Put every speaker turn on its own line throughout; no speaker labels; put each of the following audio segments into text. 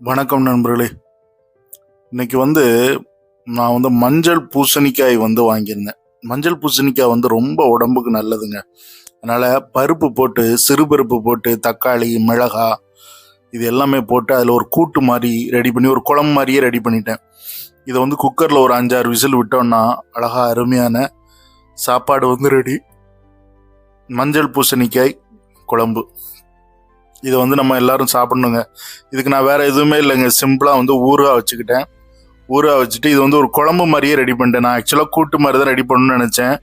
வணக்கம் நண்பர்களே. இன்னைக்கு நான் மஞ்சள் பூசணிக்காய் வாங்கியிருந்தேன். மஞ்சள் பூசணிக்காய் ரொம்ப உடம்புக்கு நல்லதுங்க. அதனால பருப்பு போட்டு, சிறுபருப்பு போட்டு, தக்காளி, மிளகா இது எல்லாமே போட்டு அதில் ஒரு கூட்டு மாதிரி ரெடி பண்ணி ஒரு குழம்பு மாதிரியே ரெடி பண்ணிட்டேன். இதை குக்கரில் ஒரு 5-6 விசில் விட்டோம்னா அழகா அருமையான சாப்பாடு ரெடி. மஞ்சள் பூசணிக்காய் குழம்பு. இதை நம்ம எல்லாரும் சாப்பிடணுங்க. இதுக்கு நான் வேற எதுவுமே இல்லைங்க. சிம்பிளாக ஊறுகாய் வச்சுக்கிட்டேன். ஊறுகாய் வச்சுட்டு இது ஒரு குழம்பு மாதிரியே ரெடி பண்ணிட்டேன். நான் ஆக்சுவலாக கூட்டு மாதிரி தான் ரெடி பண்ணணும்னு நினச்சேன்.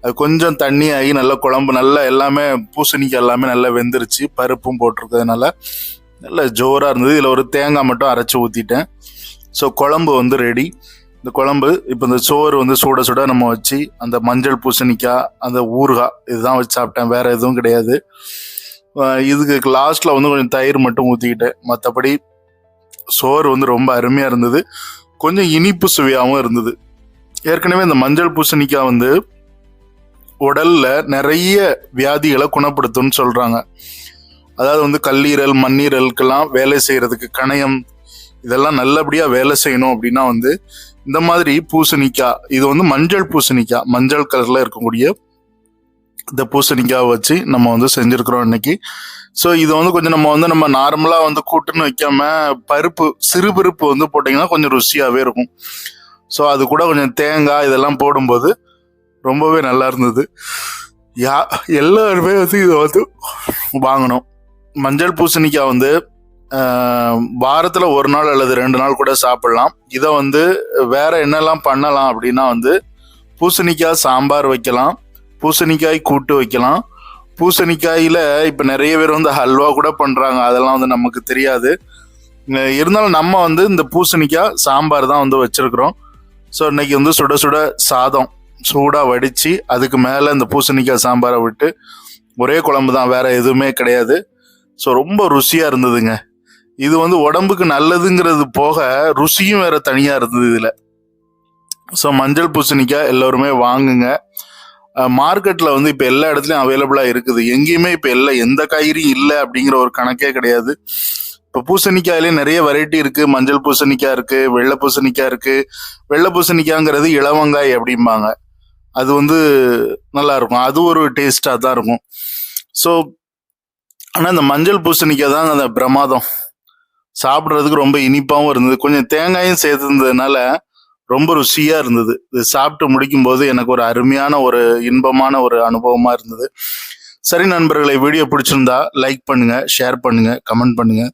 அது கொஞ்சம் தண்ணி ஆகி நல்ல குழம்பு நல்லா எல்லாமே பூசணிக்காய் எல்லாமே நல்லா வெந்துருச்சு. பருப்பும் போட்டிருக்கிறதுனால நல்ல ஜோராக இருந்தது. இதில் ஒரு தேங்காய் மட்டும் அரைச்சி ஊற்றிட்டேன். ஸோ குழம்பு ரெடி. இந்த குழம்பு இப்போ இந்த சோறு சுட சுட நம்ம வச்சு அந்த மஞ்சள் பூசணிக்காய் அந்த ஊறுகாய் இதுதான் வச்சு சாப்பிட்டேன். வேற எதுவும் கிடையாது. இதுக்கு லாஸ்ட்ல கொஞ்சம் தயிர் மட்டும் ஊற்றிக்கிட்டேன். மற்றபடி சோறு ரொம்ப அருமையாக இருந்தது. கொஞ்சம் இனிப்பு சுவையாகவும் இருந்தது. ஏற்கனவே இந்த மஞ்சள் பூசணிக்காய் உடல்ல நிறைய வியாதிகளை குணப்படுத்தும்னு சொல்றாங்க. அதாவது கல்லீரல், மண்ணீரலுக்கெல்லாம் வேலை செய்யறதுக்கு, கணையம் இதெல்லாம் நல்லபடியா வேலை செய்யணும் அப்படின்னா இந்த மாதிரி பூசணிக்காய் இது மஞ்சள் பூசணிக்காய், மஞ்சள் கலர்ல இருக்கக்கூடிய இந்த பூசணிக்காய் வச்சு நம்ம செஞ்சுருக்கிறோம் இன்னைக்கு. ஸோ இது கொஞ்சம் நம்ம நார்மலாக கூட்டுன்னு வைக்காம பருப்பு, சிறு பருப்பு போட்டிங்கன்னா கொஞ்சம் ருசியாகவே இருக்கும். ஸோ அது கூட கொஞ்சம் தேங்காய் இதெல்லாம் போடும்போது ரொம்பவே நல்லா இருந்தது. எல்லாருமே இதை வாங்கணும். மஞ்சள் பூசணிக்காய் வாரத்தில் 1 நாள் அல்லது 2 நாள் கூட சாப்பிடலாம். இதை வேற என்னெல்லாம் பண்ணலாம் அப்படின்னா பூசணிக்காய் சாம்பார் வைக்கலாம், பூசணிக்காய் கூட்டு வைக்கலாம். பூசணிக்காயில இப்ப நிறைய பேர் ஹல்வா கூட பண்றாங்க. அதெல்லாம் நமக்கு தெரியாது. இருந்தாலும் நம்ம இந்த பூசணிக்காய் சாம்பார் தான் வச்சிருக்கிறோம். ஸோ இன்னைக்கு சுட சுட சாதம் சூடா வடிச்சு அதுக்கு மேல இந்த பூசணிக்காய் சாம்பாரை விட்டு ஒரே குழம்பு தான், வேற எதுவுமே கிடையாது. ஸோ ரொம்ப ருசியா இருந்ததுங்க. இது உடம்புக்கு நல்லதுங்கிறது போக ருசியும் வேற தனியா இருந்தது இதுல. ஸோ மஞ்சள் பூசணிக்காய் எல்லோருமே வாங்குங்க. மார்க்கெட்ல இப்போ எல்லா இடத்துலயும் அவைலபிளா இருக்குது. எங்கேயுமே இப்போ எந்த காய்கறியும் இல்லை அப்படிங்கிற ஒரு கணக்கே கிடையாது. இப்போ பூசணிக்காயிலே நிறைய வெரைட்டி இருக்கு. மஞ்சள் பூசணிக்காய் இருக்கு, வெள்ளை பூசணிக்காய் இருக்கு. வெள்ளை பூசணிக்காய்ங்கிறது இளவங்காய் அப்படிம்பாங்க. அது நல்லா இருக்கும். அது ஒரு டேஸ்டா தான் இருக்கும். ஸோ ஆனால் இந்த மஞ்சள் பூசணிக்காய் தான் அந்த பிரமாதம். சாப்பிட்றதுக்கு ரொம்ப இனிப்பாகவும் இருந்தது. கொஞ்சம் தேங்காயும் சேர்த்துருந்ததுனால ரொம்ப ருசியா இருந்தது. இது சாப்பிட்டு முடிக்கும் போது எனக்கு ஒரு அருமையான ஒரு இன்பமான ஒரு அனுபவமா இருந்தது. சரி நண்பர்களை, வீடியோ பிடிச்சிருந்தா லைக் பண்ணுங்க, ஷேர் பண்ணுங்க, கமெண்ட் பண்ணுங்க.